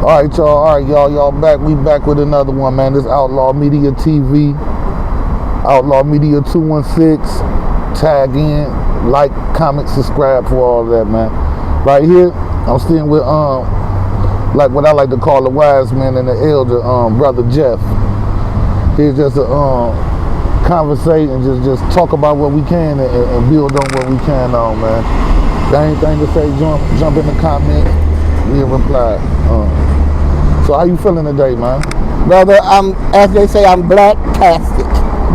Alright, y'all back. We back with another one, man. This Outlaw Media TV. Outlaw Media 216. Tag in, like, comment, subscribe for all of that, man. Right here, I'm staying with like what I like to call the wise man and the elder, Brother Jeff. He's just a conversate and just talk about what we can and build on what we can on, man. Got anything to say, jump in the comment, we'll reply. So how you feeling today, man? Brother, as they say, I'm black-tastic.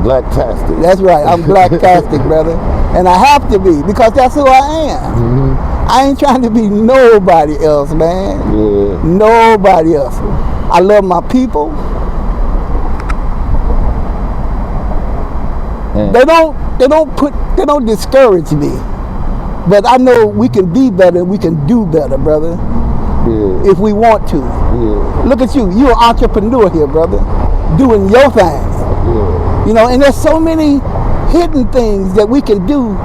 Black-tastic. That's right, I'm black-tastic, brother. And I have to be, because that's who I am. Mm-hmm. I ain't trying to be nobody else, man. Yeah. Nobody else. I love my people. Man. They don't discourage me. But I know we can be better, we can do better, brother. Yeah. If we want to. Yeah. Look at you. You're an entrepreneur here, brother. Doing your thing. Yeah. You know, and there's so many hidden things that we can do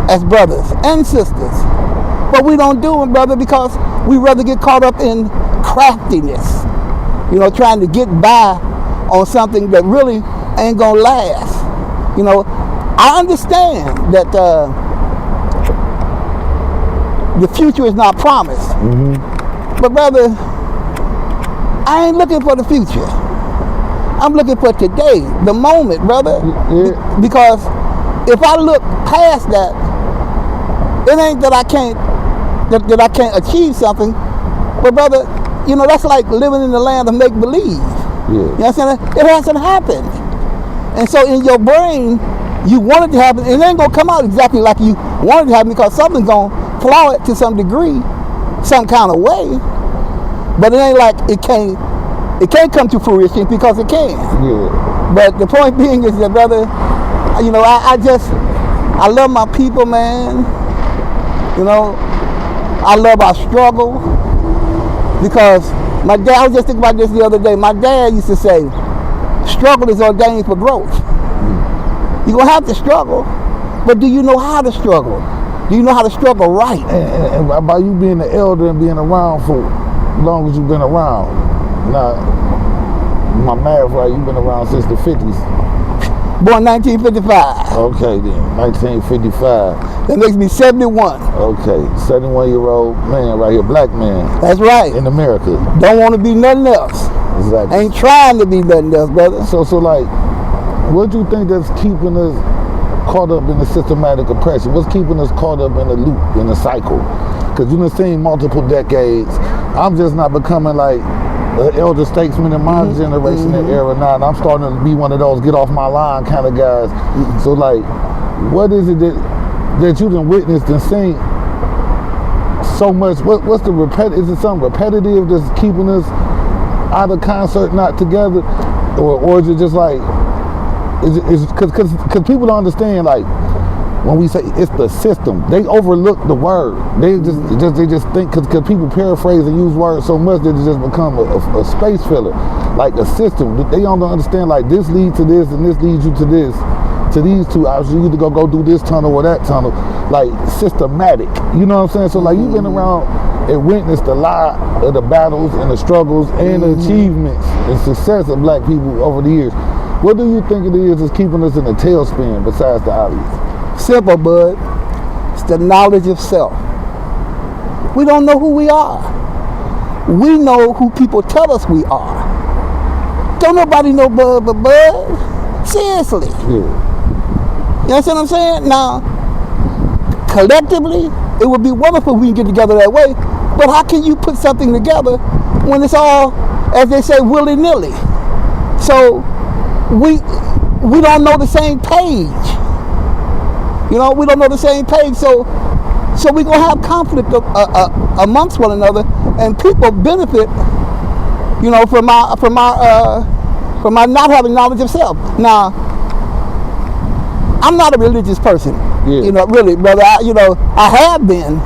as brothers and sisters. But we don't do them, brother, because we rather get caught up in craftiness. You know, trying to get by on something that really ain't gonna last. You know, I understand that the future is not promised. Mm-hmm. But brother, I ain't looking for the future. I'm looking for today, the moment, brother. Yeah. Because if I look past that, it ain't that I can't achieve something. But brother, you know, that's like living in the land of make believe. Yeah. You know what I'm saying? It hasn't happened. And so in your brain, you want it to happen. It ain't gonna come out exactly like you want it to happen, because something's gonna flaw it to some degree, some kind of way. But it ain't like it can't come to fruition, because it can. Yeah. But the point being is that, brother, you know, I love my people, man. You know, I love our struggle, because my dad, I was just thinking about this the other day. My dad used to say, struggle is ordained for growth. You're going to have to struggle, but do you know how to struggle? Do you know how to struggle right? And by you being the elder and being around for as long as you've been around, now, my math right, you've been around since the 50s. Born 1955. Okay then, 1955. That makes me 71. Okay, 71-year-old man right here, black man. That's right. In America. Don't want to be nothing else. Exactly. Ain't trying to be nothing else, brother. So like, what do you think that's keeping us caught up in the systematic oppression? What's keeping us caught up in the loop, in the cycle? Because you've been seeing multiple decades. I'm just not becoming like an elder statesman in my generation and era now, and I'm starting to be one of those get off my line kind of guys. So like, what is it that you done witnessed and seen so much? What's the repetitive? Is it something repetitive that's keeping us out of concert, not together, or is it just like, because people don't understand, like, when we say it's the system, they overlook the word. They just think, because people paraphrase and use words so much that it just become a space filler, like a system. They don't understand, like, this leads to this and this leads you to this, to these two options. You either go do this tunnel or that tunnel, like systematic. You know what I'm saying? So like, you've been around and witnessed a lot of the battles and the struggles and the achievements and success of black people over the years. What do you think it is that's keeping us in a tailspin besides the obvious? Simple, bud. It's the knowledge of self. We don't know who we are. We know who people tell us we are. Don't nobody know Bud but Bud. Seriously. Yeah. You understand what I'm saying? Now, collectively, it would be wonderful if we can get together that way. But how can you put something together when it's all, as they say, willy-nilly? So we don't know the same page. You know, we don't know the same page, so we're gonna have conflict amongst one another, and people benefit, you know, from our not having knowledge of self. Now, I'm not a religious person, you know, really, brother. I have been,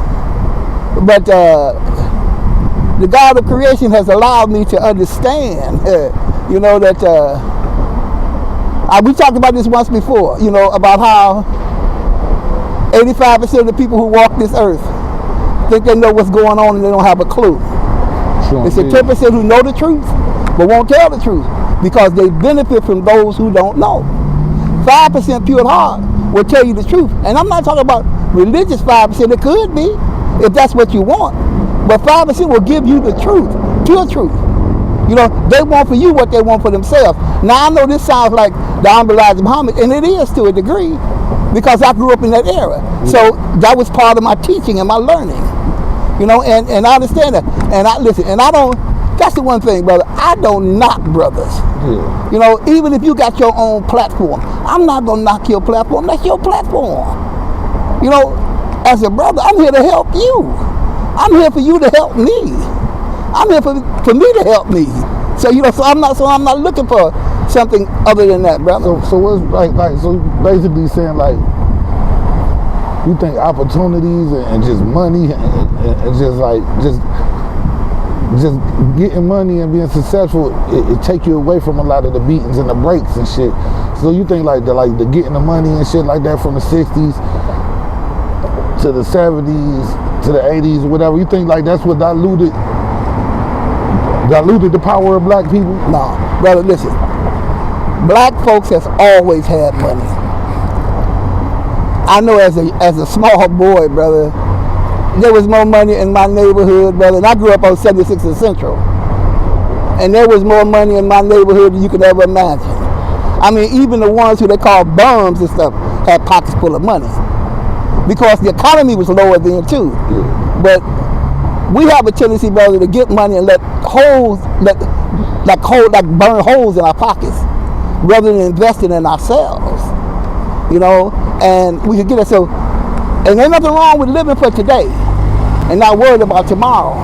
but the God of creation has allowed me to understand, you know, that we talked about this once before, you know, about how 85% of the people who walk this earth think they know what's going on and they don't have a clue. Sure It's the indeed. 10% who know the truth but won't tell the truth because they benefit from those who don't know. 5% pure at heart will tell you the truth. And I'm not talking about religious 5%. It could be if that's what you want. But 5% will give you the truth, pure truth. You know, they want for you what they want for themselves. Now, I know this sounds like the Honorable Elijah Muhammad, and it is to a degree because I grew up in that era. So that was part of my teaching and my learning. You know, and I understand that. And I listen, and I don't, that's the one thing, brother, I don't knock brothers. Yeah. You know, even if you got your own platform, I'm not going to knock your platform. That's your platform. You know, as a brother, I'm here to help you. I'm here for you to help me. I'm here for me to help me. So, you know, so I'm not looking for something other than that, brother. So what's like so basically saying like you think opportunities and just money and just getting money and being successful, it take you away from a lot of the beatings and the breaks and shit. So you think like the getting the money and shit like that from the 60s to the 70s to the 80s or whatever, you think like that's what diluted the power of black people? No, brother, listen. Black folks has always had money. I know as a small boy, brother, there was more money in my neighborhood, brother. And I grew up on 76th and Central. And there was more money in my neighborhood than you could ever imagine. I mean, even the ones who they call bums and stuff had pockets full of money. Because the economy was lower then too. But we have a tendency, brother, to get money and let burn holes in our pockets rather than investing in ourselves. You know, and we could get it. So, and there's nothing wrong with living for today and not worried about tomorrow.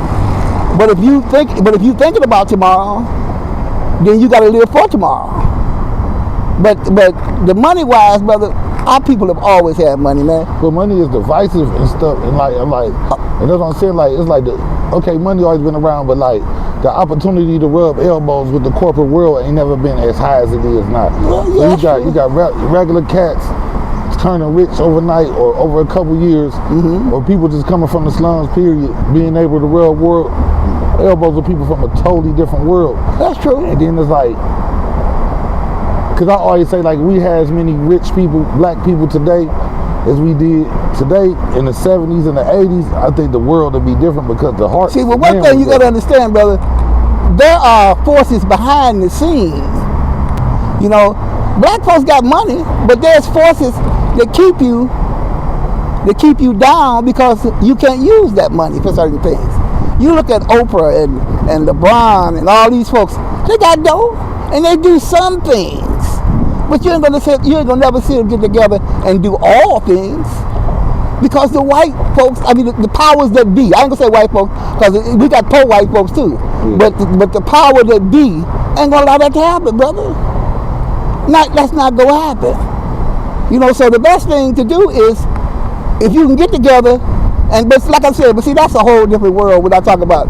But if you thinking about tomorrow, then you got to live for tomorrow. But the money wise, brother, our people have always had money, man. But money is divisive and stuff, and and that's what I'm saying. Like it's like money always been around, but like the opportunity to rub elbows with the corporate world ain't never been as high as it is now. Well, yeah, so you got regular cats turning rich overnight or over a couple years, or people just coming from the slums, period, being able to rub elbows with people from a totally different world. That's true. And then it's like, because I always say like we have as many rich people, black people today as we did today in the 70s and the 80s. I think the world would be different because the heart. See, well, one thing you got to understand, brother, there are forces behind the scenes. You know, black folks got money, but there's forces that keep you down because you can't use that money for certain things. You look at Oprah and LeBron and all these folks, they got dough and they do some things. But you ain't gonna never see them get together and do all things because the white folks, I mean the powers that be. I ain't gonna say white folks because we got poor white folks too. But the power that be ain't gonna allow that to happen, brother. That's not gonna happen. You know, so the best thing to do is if you can get together but like I said, but see that's a whole different world when I talk about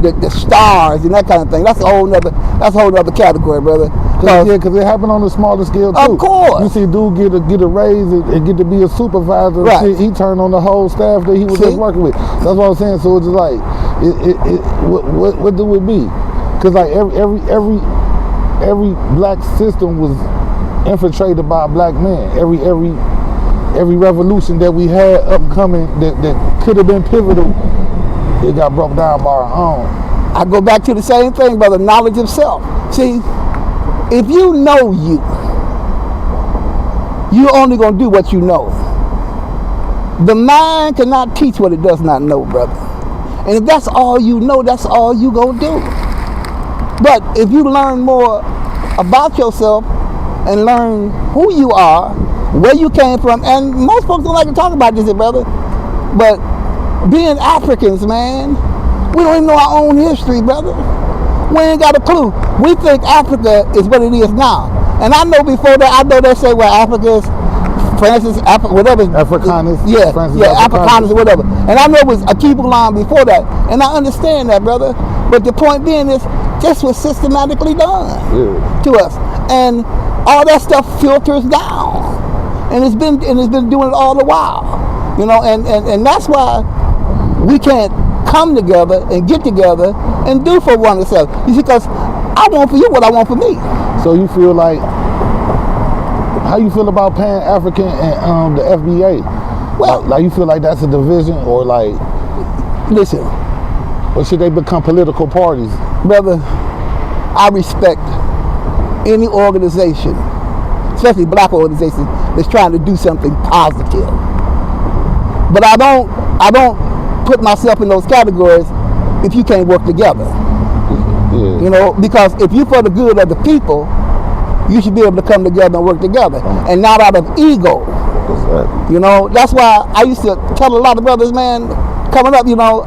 the stars and that kind of thing. That's a whole nother category, brother. Because it happened on a smaller scale too. Of course. You see, dude get a raise and get to be a supervisor. Right. Shit, he turned on the whole staff that he was just working with. That's what I'm saying. So it's just like, what do it be? Because like every black system was infiltrated by a black man. Every revolution that we had upcoming that could have been pivotal, it got broke down by our own. I go back to the same thing, brother, knowledge of self. See, if you know you're only going to do what you know. The mind cannot teach what it does not know, brother. And if that's all you know, that's all you going to do. But if you learn more about yourself and learn who you are, where you came from, and most folks don't like to talk about this, brother, but being Africans, man, we don't even know our own history, brother. We ain't got a clue. We think Africa is what it is now. And I know before that, I know they say, well, Africa is whatever. Africanus. Yeah, Africanus or whatever. And I know it was a Akibu line before that. And I understand that, brother. But the point being is, this was systematically done to us. And all that stuff filters down. And it's been doing it all the while. You know, and that's why we can't come together and get together and do for one another. You see, because I want for you what I want for me. So you feel like, how you feel about Pan-African and the FBA? Well, like you feel like that's a division, or like, listen, or should they become political parties? brother, I respect any organization, especially black organization, that's trying to do something positive. But I don't put myself in those categories if you can't work together. Yeah. You know, because if you're for the good of the people, you should be able to come together and work together, and not out of ego. Exactly. You know, that's why I used to tell a lot of brothers, man, coming up, you know,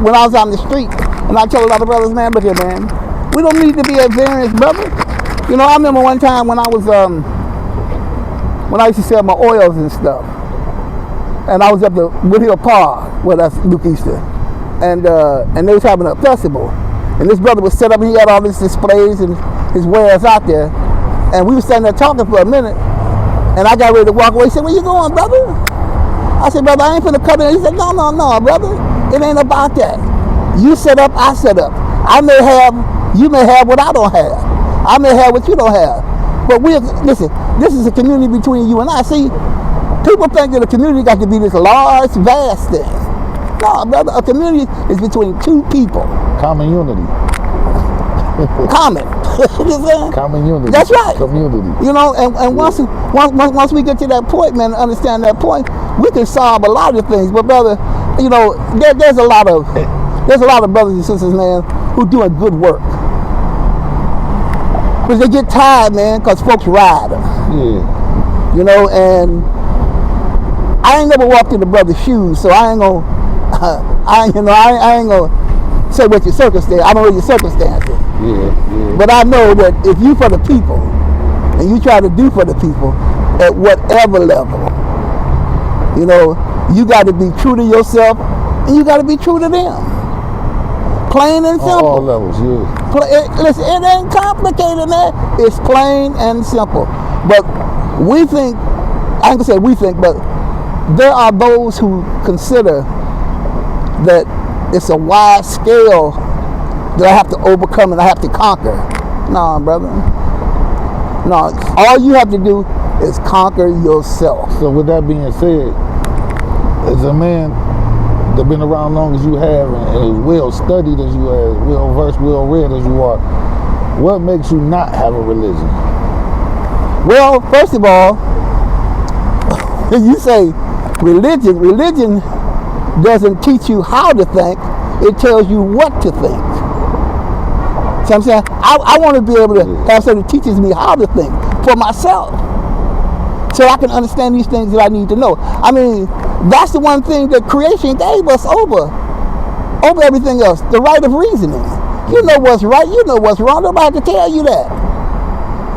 when I was out in the street, and I tell a lot of brothers, man, look here, man, we don't need to be at variance, brother. You know, I remember one time when I was, when I used to sell my oils and stuff, and I was up the Woodhill Park, well, that's Luke Easter, and they was having a festival, and this brother was set up, and he had all these displays and his wares out there, and we were standing there talking for a minute, and I got ready to walk away. He said, where you going, brother? I said, brother, I ain't finna cut in. He said, no, brother, it ain't about that. You set up, I set up. You may have what I don't have. I may have what you don't have. But listen, this is a community between you and I. See, people think that a community got to be this large, vast thing. No, brother, a community is between two people. Common unity. Common. Common unity. That's right. Community. You know, and once we get to that point, man, understand that point, we can solve a lot of things. But brother, you know, there's a lot of brothers and sisters, man, who doing good work. But they get tired, man, because folks ride them. Yeah. You know, and I ain't never walked in the brother's shoes, so I ain't gonna I ain't gonna say what your circumstance. I don't know your circumstances. Yeah. But I know that if you for the people, and you try to do for the people at whatever level, you know, you got to be true to yourself, and you got to be true to them. Plain and simple. On all levels, yeah. Listen, it ain't complicated, man. It's plain and simple. But we think, I ain't gonna say we think, but there are those who consider that it's a wide scale that I have to overcome and I have to conquer. No, brother. No, all you have to do is conquer yourself. So with that being said, as a man that been around long as you have and as well studied as you have, well versed, well read as you are, what makes you not have a religion? Well, first of all, when you say religion doesn't teach you how to think, it tells you what to think. So I'm saying, I want to be able to have something that teaches me how to think for myself, so I can understand these things that I need to know. I mean, that's the one thing that creation gave us over everything else, the right of reasoning. You know what's right, you know what's wrong. Nobody can tell you that.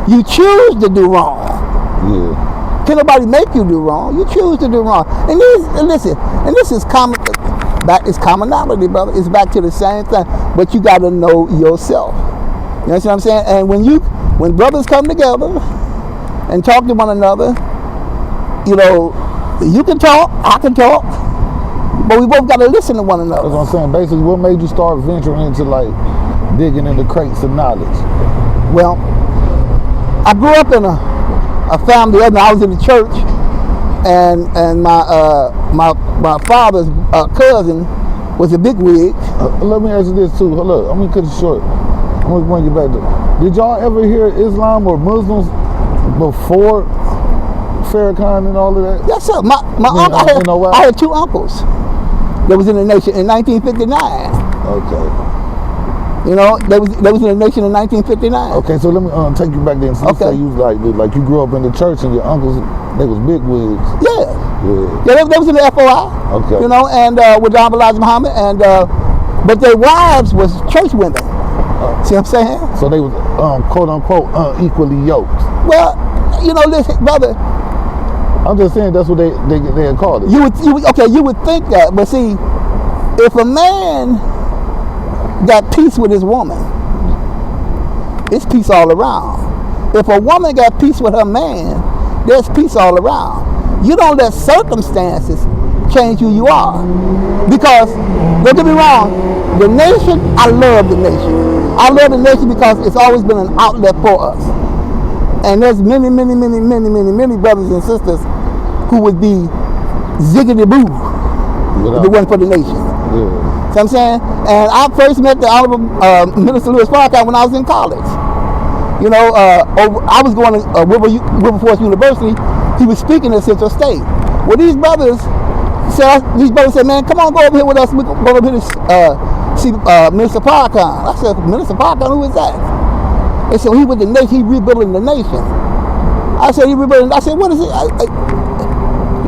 You choose to do wrong. Yeah. Can nobody make you do wrong? You choose to do wrong. And this is common. It's commonality, brother. It's back to the same thing. But you got to know yourself. You know what I'm saying? And when brothers come together and talk to one another, you know, you can talk, I can talk, but we both got to listen to one another. That's what I'm saying. Basically, what made you start venturing into like digging into crates of knowledge? Well, I grew up in a family. I was in the church, and my father's cousin was a bigwig. Let me ask you this too. Hold up, I'm gonna cut it short. I'm gonna bring you back to. Did y'all ever hear Islam or Muslims before Farrakhan and all of that? Yes, sir. My uncle, I had two uncles that was in the nation in 1959. Okay. You know, they was in the nation in 1959. Okay, so let me take you back then. So you say you was like you grew up in the church and your uncles, they was big wigs. Yeah, they was in the FOI. Okay. You know, and with John Elijah Muhammad, and but their wives was church women. See what I'm saying? So they was quote unquote unequally yoked. Well, you know, listen, brother. I'm just saying that's what they had called it. You would think that, but see, if a man got peace with his woman, it's peace all around. If a woman got peace with her man, there's peace all around. You don't let circumstances change who you are. Because, don't get me wrong, the nation, I love the nation. I love the nation because it's always been an outlet for us. And there's many brothers and sisters who would be ziggity-boo if it wasn't for the nation. Yeah. See what I'm saying? And I first met the Honorable Minister Louis Farrakhan when I was in college. You know, I was going to Wilberforce University. He was speaking at Central State. Well, these brothers said, man, come on, go over here with us. We go over here to see Minister Farrakhan. I said, Minister Farrakhan, who is that? They said, he was the nation, he rebuilding the nation. I said, he rebuilding. I said, what is it?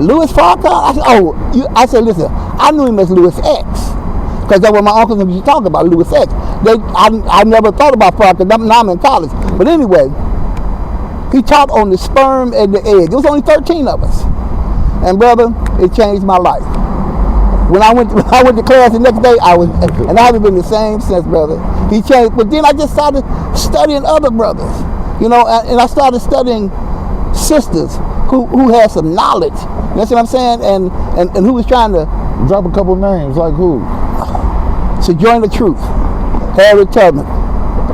Louis Farrakhan? I said, listen, I knew him as Louis X. Because that's what my uncles used to talk about, Louis X. I never thought about Farrakhan. Now I'm in college. But anyway, he taught on the sperm and the egg. It was only 13 of us. And brother, it changed my life. When I went to class the next day, I haven't been the same since, brother. He changed. But then I just started studying other brothers, you know, and I started studying sisters who had some knowledge. You know what I'm saying? And who was trying to drop a couple names, like who? Sojourner Truth, Harriet Tubman,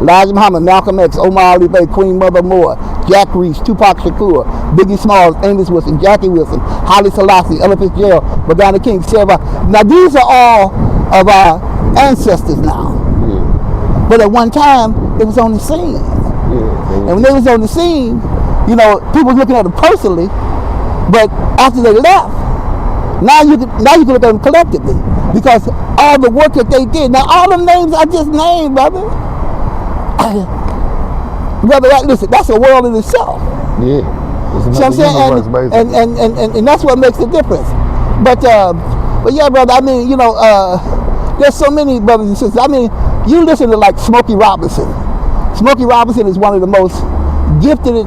Elijah Muhammad, Malcolm X, Omar Ali Bey, Queen Mother Moore, Jack Reese, Tupac Shakur, Biggie Smalls, Amos Wilson, Jackie Wilson, Haile Selassie, Ella Fitzgerald, Madonna King, Sarah. Now these are all of our ancestors now. Yeah. But at one time, it was on the scene. Yeah. And when they was on the scene, you know, people was looking at them personally, but after they left, now you can look at them collectively. Because all the work that they did. Now all the names I just named, brother. Brother, listen, that's a world in itself. Yeah. See what I'm saying? And that's what makes the difference. But yeah, brother, I mean, you know, there's so many brothers and sisters. I mean, you listen to like Smokey Robinson. Smokey Robinson is one of the most gifted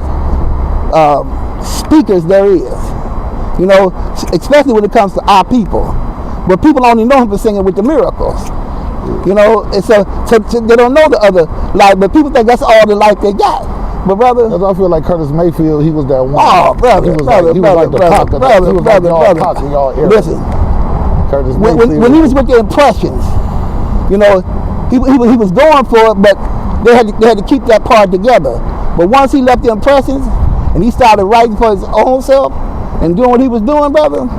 speakers there is. You know, especially when it comes to our people. But people only know him for singing with the Miracles. You know, and so they don't know the other life, but people think that's all the life they got. But brother, I feel like Curtis Mayfield, he was that one. Oh, brother, he was like the Pac in y'all era. Listen, Curtis Mayfield. when he was with the Impressions, you know, he was going for it, but they had to keep that part together. But once he left the Impressions and he started writing for his own self and doing what he was doing, brother.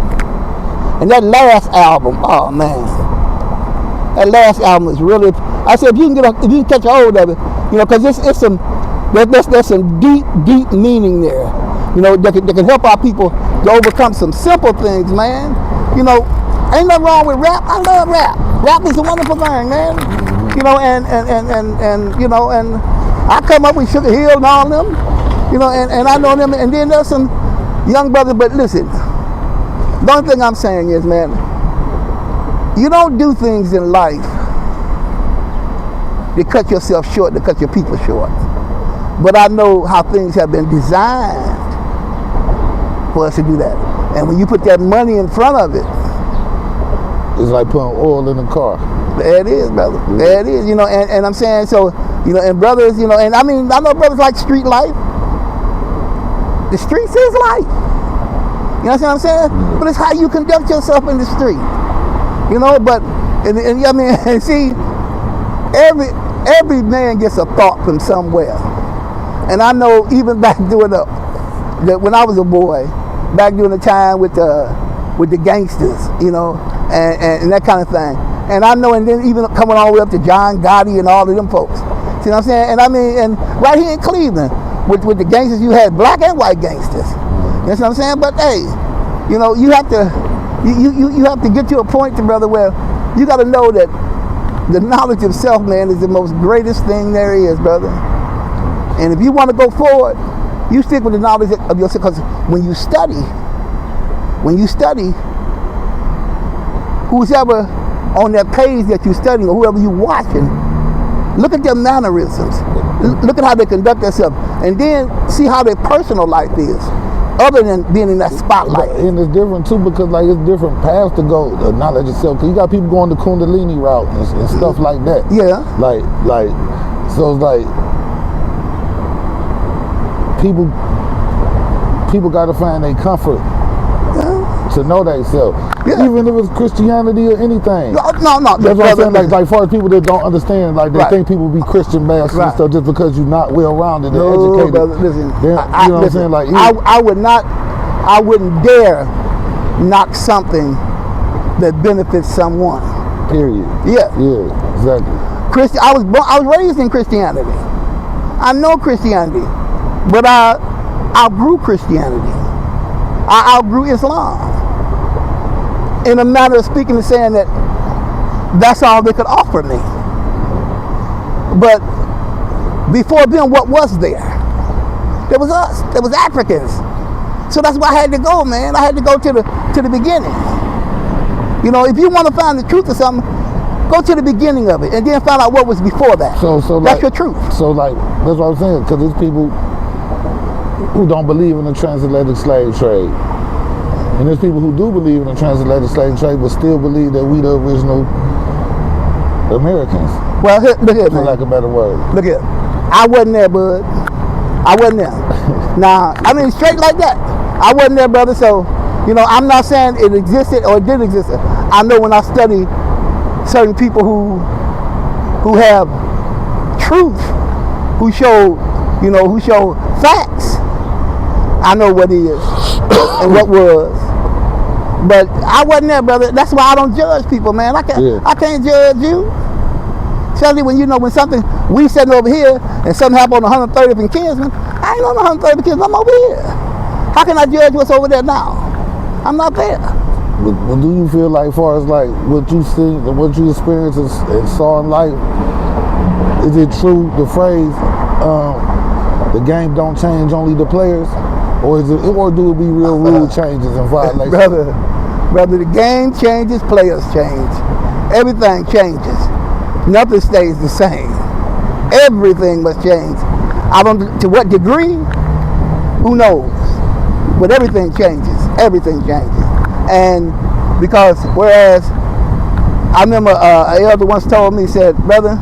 And that last album, oh man, that last album is really. I said if you can catch a hold of it, you know, because there's some deep meaning there, you know, that can help our people to overcome some simple things, man. You know, ain't nothing wrong with rap. I love rap. Rap is a wonderful thing, man. You know, and you know, and I come up with Sugar Hill and all them, you know, and I know them, and then there's some young brothers. But listen. The only thing I'm saying is, man, you don't do things in life to cut yourself short, to cut your people short. But I know how things have been designed for us to do that. And when you put that money in front of it, it's like putting oil in the car. There it is, brother. Yeah. There it is, you know, and I'm saying, so, you know, and brothers, you know, and I mean, I know brothers like street life. The streets is life. You know what I'm saying? But it's how you conduct yourself in the street. You know, but and I mean, see, every man gets a thought from somewhere. And I know even back during when I was a boy, back during the time with the gangsters, you know, and that kind of thing. And I know, and then even coming all the way up to John Gotti and all of them folks. See what I'm saying? And I mean, and right here in Cleveland, with the gangsters, you had black and white gangsters. You know what I'm saying? But hey, you know, you have to get to a point, brother, where you got to know that the knowledge of self, man, is the most greatest thing there is, brother. And if you want to go forward, you stick with the knowledge of yourself. Because when you study, who's ever on that page that you're studying or whoever you're watching, look at their mannerisms. Look at how they conduct themselves. And then see how their personal life is. Other than being in that spotlight. And it's different too, because like it's different paths to go, the knowledge itself. Because you got people going the Kundalini route and stuff like that. Yeah. Like, so it's like people got to find their comfort to know themselves. Yeah. Even if it's Christianity or anything. No. That's what I'm saying. Like far as people that don't understand, like they Right. think people be Christian bastards and Right. stuff just because you're not well rounded and No, educated. brother, listen. Then, you know what I'm saying? Like I wouldn't dare knock something that benefits someone. period. Yeah. Yeah, exactly. I was raised in Christianity. I know Christianity, but I outgrew Christianity. I outgrew Islam. In a matter of speaking and saying that that's all they could offer me. But before them, what was there? There was us. There was Africans. So that's why I had to go, man. I had to go to the beginning. You know, if you want to find the truth of something, go to the beginning of it and then find out what was before that. So that's like, your truth. So like, that's what I'm saying, because there's people who don't believe in the transatlantic slave trade. And there's people who do believe in the transatlantic slave trade, but still believe that we the original Americans, Well, look here, for man. lack of a better word. Look here. I wasn't there, bud. I wasn't there. Now, I mean, straight like that. I wasn't there, brother. So, you know, I'm not saying it existed or it didn't exist. I know when I study certain people who have truth, who show facts, I know what is and what was. But I wasn't there, brother. That's why I don't judge people, man. I can't judge you. Especially when when something we sitting over here and something happened on 130th and Kinsman. I ain't on 130th and Kinsman. I'm over here. How can I judge what's over there now? I'm not there. But do you feel like, as far as like what you see, what you experienced and saw in life, is it true the phrase, the game don't change, only the players? Or do it be real rule changes and violations? Brother, the game changes, players change. Everything changes. Nothing stays the same. Everything must change. I don't, to what degree? Who knows? But everything changes. Everything changes. And because, whereas, I remember an elder once told me, said, brother,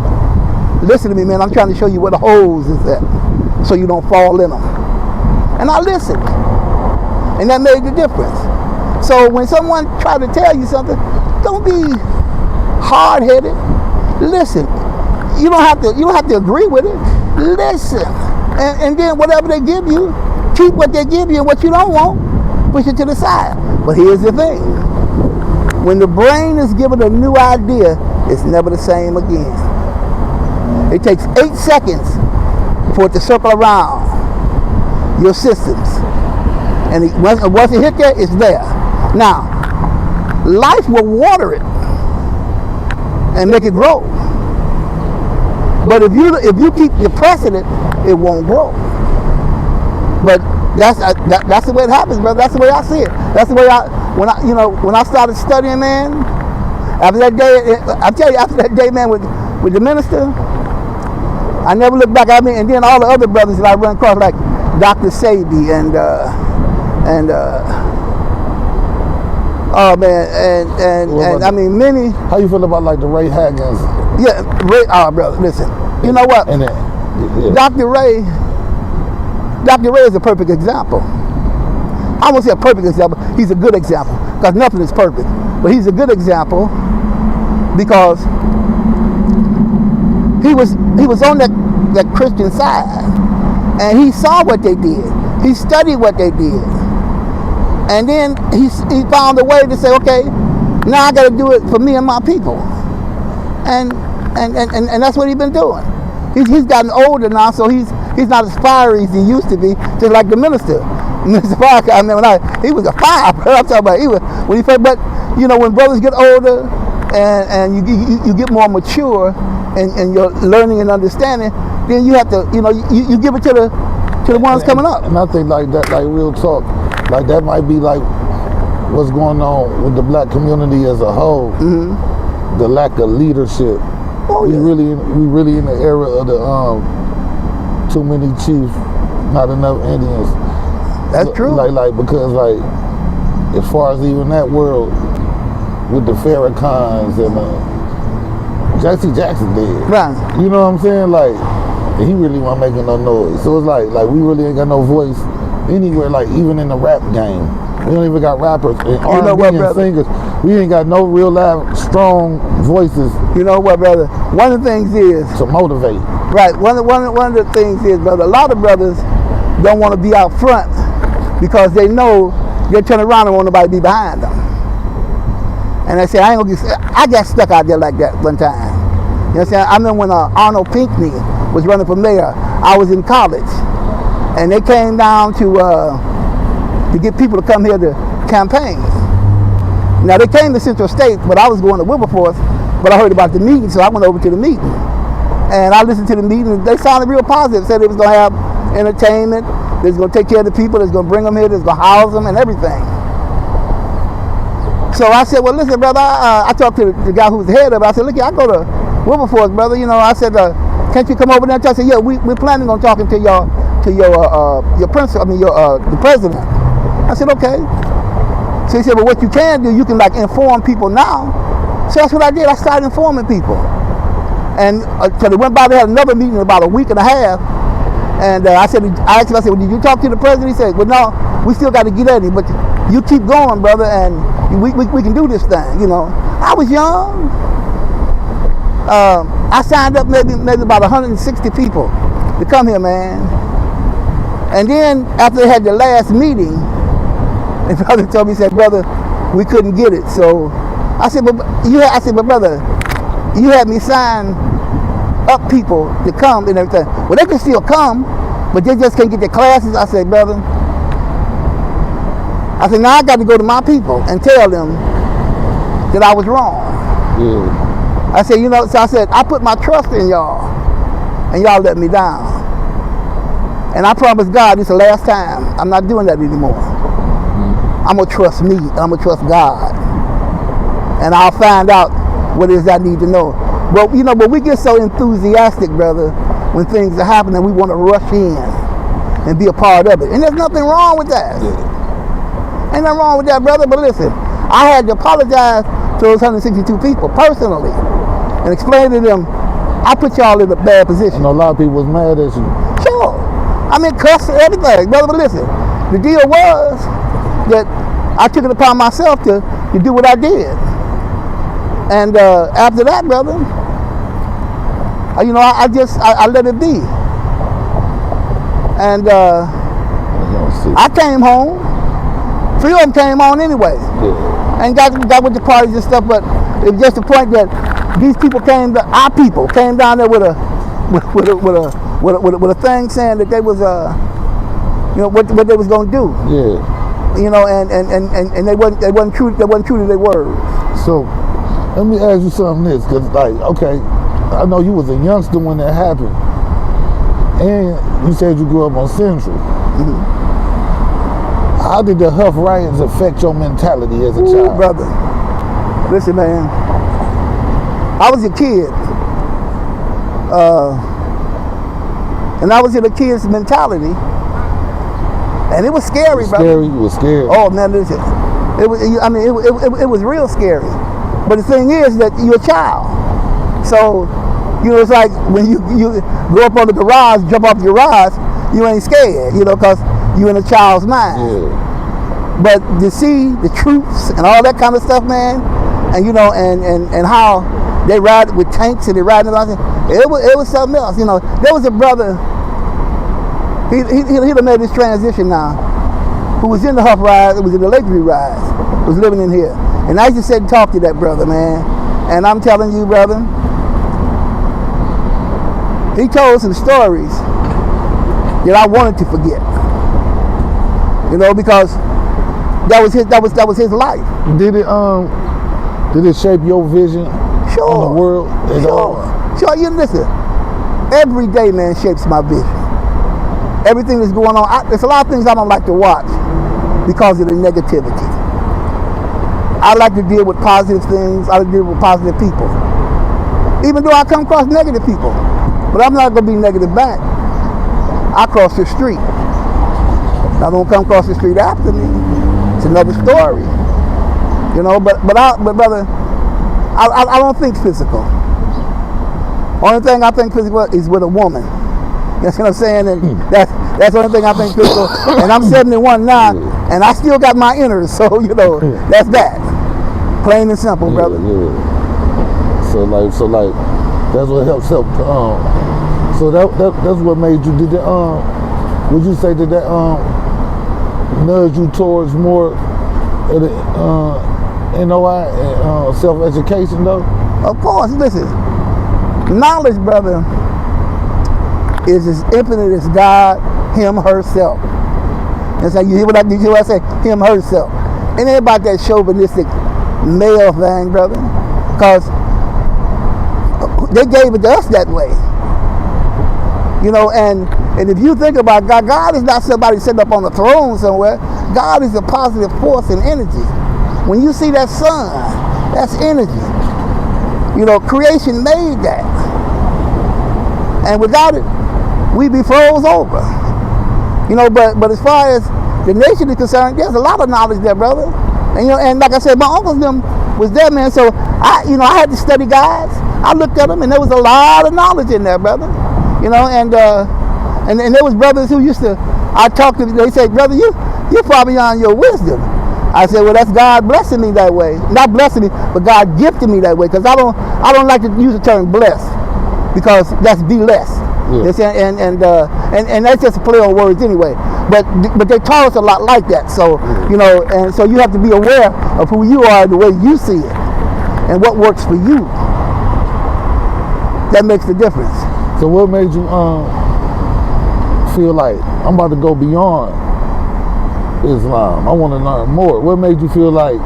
listen to me, man, I'm trying to show you where the holes is at so you don't fall in them. And I listened. And that made the difference. So when someone tries to tell you something, don't be hard-headed. Listen. You don't have to agree with it. Listen. And then whatever they give you, keep what they give you, and what you don't want, push it to the side. But here's the thing. When the brain is given a new idea, it's never the same again. It takes 8 seconds for it to circle around your systems. And once it hit there, it's there. Now, life will water it and make it grow. But if you keep depressing it, it won't grow. But that's the way it happens, brother. That's the way I see it. That's the way when I started studying, man. After that day, I tell you, after that day, man, with the minister, I never looked back. I mean, and then all the other brothers that I run across, like Dr. Sabi and oh man, and I mean many. How you feel about like the Ray Haggins? Yeah, Ray. Oh, brother, listen. You know what? And yeah. Dr. Ray is a perfect example. I won't say a perfect example. He's a good example because nothing is perfect. But he's a good example because he was on that Christian side, and he saw what they did. He studied what they did, and then he found a way to say, okay, now I got to do it for me and my people, and that's what he's been doing. He's gotten older now, so he's not as fiery as he used to be, just like the minister. Mr. Parker, I mean, he was a fire. I'm talking about when he first. But when brothers get older and you get more mature and your learning and understanding, then you have to, you give it to the ones coming up. And I think like that, like real talk, like that might be like what's going on with the black community as a whole. Mm-hmm. The lack of leadership. Oh, we yeah. really in the era of the too many chiefs, not enough Indians. That's true. Like because like as far as even that world with the Farrakhans and Jesse Jackson did. Right. You know what I'm saying? Like he really wasn't making no noise. So it's like we really ain't got no voice anywhere, like even in the rap game. We don't even got rappers and You know R&B what, and brother? singers. We ain't got no real loud, strong voices You know what, brother? One of the things is, to motivate. right, one of the things is, brother, a lot of brothers don't want to be out front because they know they'll turn around and want nobody to be behind them. And they say, I got stuck out there like that one time. You know what I'm saying? I remember when Arnold Pinckney was running for mayor, I was in college. And they came down to get people to come here to campaign. Now they came to Central State, but I was going to Wilberforce, but I heard about the meeting, so I went over to the meeting. And I listened to the meeting, and they sounded real positive, said they was going to have entertainment, they was going to take care of the people, they was going to bring them here, they was going to house them and everything. So I said, well, listen, brother, I talked to the guy who was the head of it. I said, look, I go to Wilberforce, brother. You know, I said, can't you come over there? I said, yeah, we're planning on talking to your principal, the president. I said, okay. So he said, well, what you can do, you can like inform people now. So that's what I did. I started informing people. And so they went by, they had another meeting in about a week and a half. And I asked him, well, did you talk to the president? He said, well, no, we still got to get at him, but you keep going, brother, and we can do this thing, you know. I was young. I signed up maybe about 160 people to come here, man. And then after they had the last meeting, the brother told me, he said, brother, we couldn't get it. So I said, but brother, you had me sign up people to come and everything. Well, they can still come, but they just can't get their classes. I said, brother, now I got to go to my people and tell them that I was wrong. Yeah. I said, you know, so I said, I put my trust in y'all, and y'all let me down. And I promised God this is the last time. I'm not doing that anymore. I'm going to trust me. I'm going to trust God. And I'll find out what it is I need to know. But, you know, but we get so enthusiastic, brother, when things are happening, we want to rush in and be a part of it. And there's nothing wrong with that. Ain't nothing wrong with that, brother. But listen, I had to apologize to those 162 people personally and explain to them, I put y'all in a bad position. I know a lot of people was mad at you. Sure. I mean, cuss and everything, brother. But listen, the deal was that I took it upon myself to do what I did. And after that, brother, you know, I let it be. And I came home. 3 of them came on anyway. Yeah. And got with the parties and stuff, but it was just the point that these people our people came down there with a thing saying that they was you know what they was gonna do. Yeah. You know, and they wasn't true to their word. So let me ask you something this, cause like, okay, I know you was a youngster when that happened, and you said you grew up on Central. Mm-hmm. How did the Huff riots affect your mentality as a child? Brother, listen, man, I was a kid, and I was in a kid's mentality, and it was scary, brother. Scary? You was scared? Oh man, listen, it was real scary. But the thing is that you're a child, so you know it's like when you go up on the garage, jump off the garage, you ain't scared, you know, because you're in a child's mind. Yeah. But to see the troops and all that kind of stuff, man, and you know, and how they ride with tanks and they ride around, it was something else. You know, there was a brother. He done made this transition now, who was in the Huff Rise, was in the Lakeview Rise, was living in here. And I used to sit and talk to that brother, man. And I'm telling you, brother, he told some stories that I wanted to forget. You know, because that was his life. Did it shape your vision on the world at all? Sure, you listen. Every day, man, shapes my vision. Everything that's going on, there's a lot of things I don't like to watch because of the negativity. I like to deal with positive things. I like to deal with positive people. Even though I come across negative people. But I'm not going to be negative back. I cross the street. I don't come across the street after me. It's another story. You know, but brother, I don't think physical. Only thing I think physical is with a woman. You know what I'm saying? And that's the only thing I think critical. And I'm 71 now, and I still got my inners. So that's that. Plain and simple, brother. Yeah. So like, that's what helps help. So that's what made you. Did that? Would you say that nudge you towards more of the NOI self-education though? Of course. Listen, knowledge, brother, is as infinite as God, Him, herself. And so you hear what I say? Him, herself. It ain't about that chauvinistic male thing, brother, because they gave it to us that way. And if you think about God, God is not somebody sitting up on the throne somewhere. God is a positive force and energy. When you see that sun, that's energy. Creation made that. And without it, we'd be froze over. But as far as the nation is concerned, there's a lot of knowledge there, brother. And like I said, my uncles them was there, man. So I had to study guys. I looked at them, and there was a lot of knowledge in there, brother. And there was brothers who I talked to them, they said, brother, you're far beyond your wisdom. I said, well, that's God blessing me that way. Not blessing me, but God gifted me that way. Because I don't like to use the term blessed, because that's be less. Yeah. And that's just a play on words anyway. But they taught us a lot like that. So and so you have to be aware of who you are, the way you see it, and what works for you. That makes the difference. So what made you feel like I'm about to go beyond Islam? I want to learn more. What made you feel like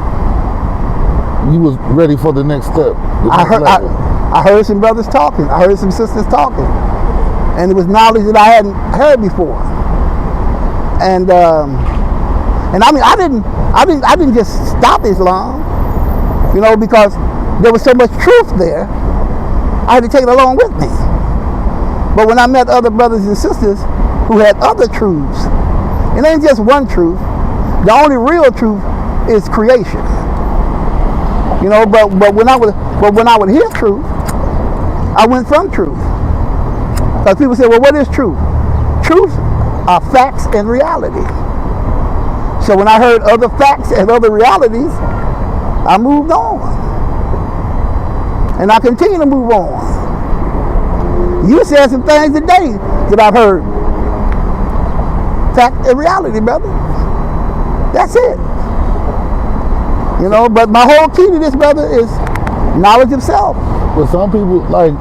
you was ready for the next step? I heard some brothers talking. I heard some sisters talking, and it was knowledge that I hadn't heard before. And I mean, I didn't just stop Islam, because there was so much truth there. I had to take it along with me. But when I met other brothers and sisters who had other truths, it ain't just one truth. The only real truth is creation. But when I would hear truth, I went from truth. Because people say, well, what is truth? Truth are facts and reality. So when I heard other facts and other realities, I moved on. And I continue to move on. You said some things today that I've heard. Fact and reality, brother. That's it. But my whole key to this, brother, is knowledge of self. But some people like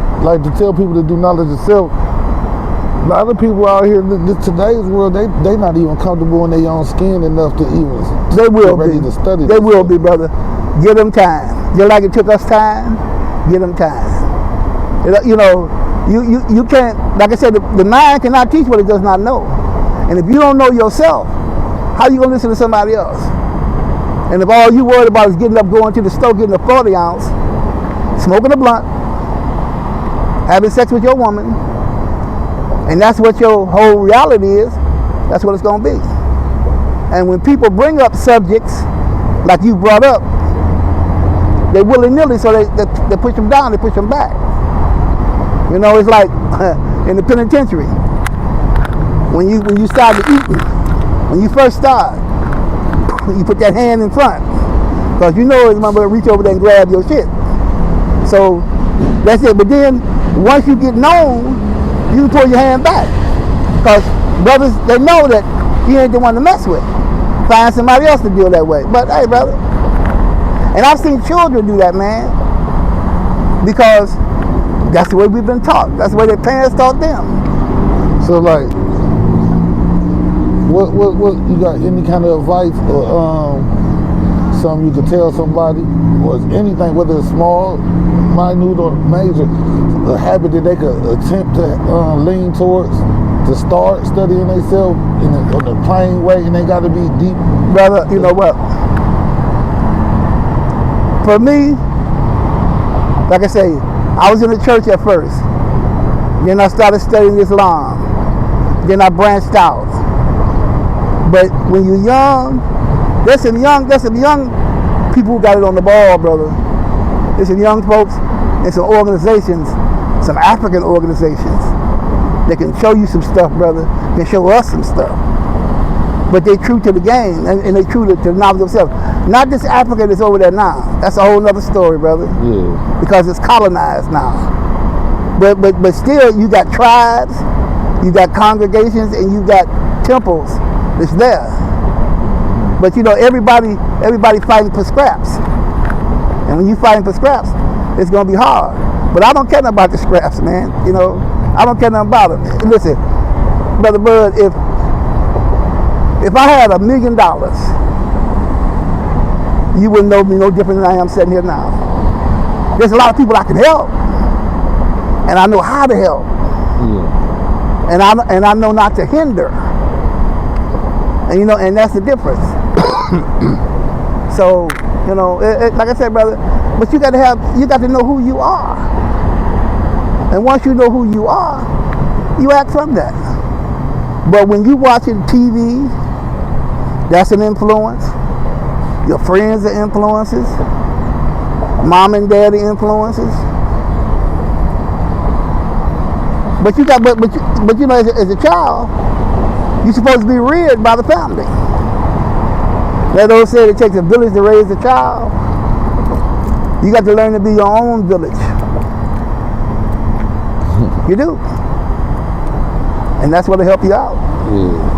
to tell people to do knowledge of self. A lot of people out here in today's world, they not even comfortable in their own skin enough to even they will be ready to study. They will be, brother. Give them time. Just like it took us time, give them time. You can't, like I said, the mind cannot teach what it does not know. And if you don't know yourself, how are you going to listen to somebody else? And if all you worried about is getting up, going to the store, getting a 40 ounce, smoking a blunt, having sex with your woman, and that's what your whole reality is, that's what it's going to be. And when people bring up subjects like you brought up, they willy-nilly, so they push them down, they push them back. It's like in the penitentiary. When you started eating, when you first start, you put that hand in front, because it's going to reach over there and grab your shit. So that's it. But then once you get known, you can pull your hand back, because brothers, they know that you ain't the one to mess with. Find somebody else to deal that way. But hey, brother, and I've seen children do that, man, because that's the way we've been taught. That's the way their parents taught them. So like, what you got any kind of advice or something you could tell somebody, or anything, whether it's small, minute, or major, a habit that they could attempt to lean towards to start studying themselves in a plain way, and they got to be deep? Brother, you know what? For me, like I say, I was in the church at first. Then I started studying Islam. Then I branched out. But when you're young, there's some young people who got it on the ball, brother. There's some young folks and some organizations, some African organizations, They can show you some stuff, brother. They can show us some stuff. But they true to the game, and they true to the knowledge themselves. Not this Africa that's over there now. That's a whole other story, brother. Yeah. Because it's colonized now. But still, you got tribes, you got congregations, and you got temples that's there. But you know, everybody fighting for scraps. And when you fighting for scraps, it's gonna be hard. But I don't care nothing about the scraps, man. You know, I don't care nothing about it. Listen, Brother Bud, if I had $1 million, you wouldn't know me no different than I am sitting here now. There's a lot of people I can help, and I know how to help, and I know not to hinder, and you know, and that's the difference. So, you know, like I said, brother, but you got to know who you are, and once you know who you are, you act from that. But when you watching TV, that's an influence. Your friends are influences. Mom and daddy influences. But you got, but you know, as a child, you're supposed to be reared by the family. Let those say it takes a village to raise a child. You got to learn to be your own village. You do. And that's what'll help you out. Yeah.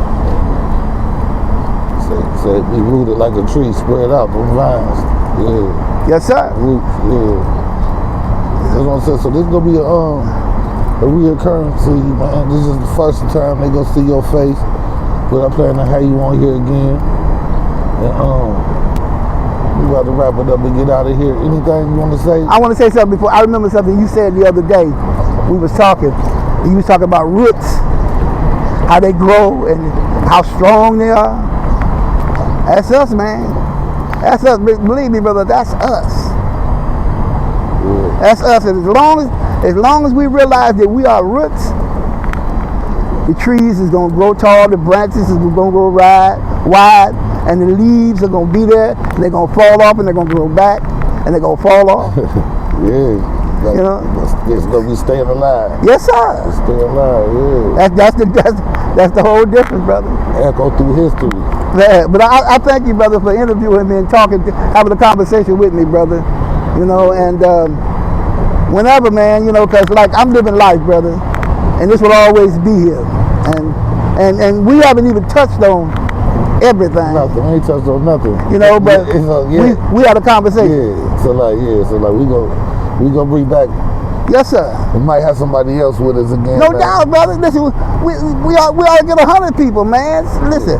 So it be rooted like a tree, spread out from vines. Yeah. Yes, sir. Roots, yeah. That's what I'm saying. So this is gonna be a reoccurrence to you, man. This is the first time they gonna see your face. But I plan to have you on here again. And we about to wrap it up and get out of here. Anything you want to say? I want to say something before. I remember something you said the other day. We was talking. You was talking about roots, how they grow and how strong they are. That's us, man. That's us. Believe me, brother, that's us. Yeah. That's us. And as long as we realize that we are roots, the trees is going to grow tall, the branches is going to grow wide, and the leaves are going to be there, and they're going to fall off, and they're going to grow back, and they're going to fall off. Yeah. Like, you know? It's going to be staying alive. Yes, sir. It's staying alive, yeah. That's the whole difference, brother. Echo through history. Yeah, but I thank you, brother, for interviewing me and having a conversation with me, brother. You know, and whenever, man, you know, because like I'm living life, brother, and this will always be here. And we haven't even touched on everything. Nothing. We ain't touched on nothing. You know, but we had a conversation. Yeah. So like we gonna bring back. Yes, sir. We might have somebody else with us again. No doubt, brother. Listen, we ought to get 100 people, man. Listen,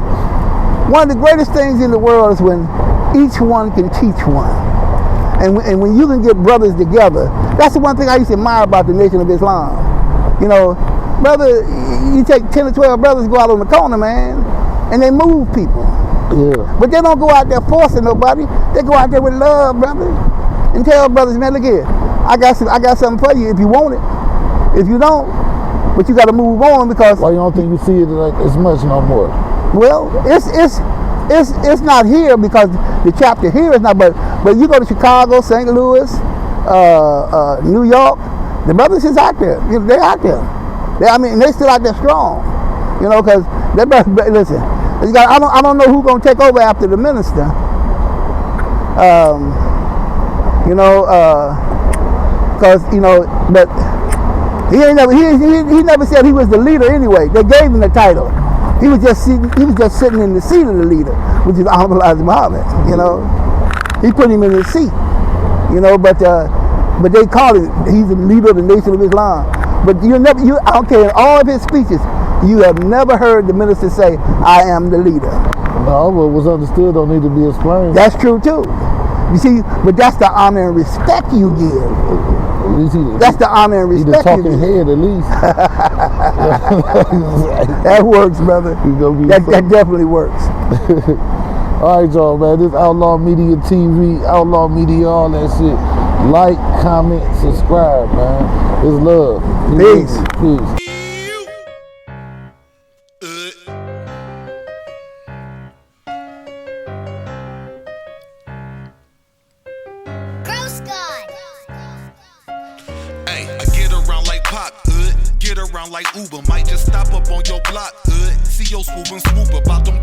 one of the greatest things in the world is when each one can teach one. And when you can get brothers together, that's the one thing I used to admire about the Nation of Islam. You know, brother, you take 10 or 12 brothers, go out on the corner, man, and they move people. Yeah. But they don't go out there forcing nobody. They go out there with love, brother, and tell brothers, man, look here, I got something for you if you want it. If you don't, but you got to move on because. Why you don't think you see it like as much no more? Well, it's not here because the chapter here is not. But you go to Chicago, St. Louis, New York, the brothers is out there. They're out there. They still out there strong. You know, because they listen. I don't know who's gonna take over after the minister. You know, because you know, but he never said he was the leader anyway. They gave him the title. He was just sitting in the seat of the leader, which is Honorable Elijah Muhammad. You know, he put him in his seat. You know, but they call it he's the leader of the Nation of Islam. But I don't care in all of his speeches, you have never heard the minister say, "I am the leader." No, what was understood don't need to be explained. That's true too. You see, but that's the honor and respect you give. At least That's the honor and respect you talking give. head at least. That works, brother. That definitely works. All right, y'all, man. This Outlaw Media TV, Outlaw Media, all that shit. Like, comment, subscribe, man. It's love. Peace. Peace. Hey, I get around like Pac, get around like Uber. Might just stop up on your block, see your swoop and swoop about them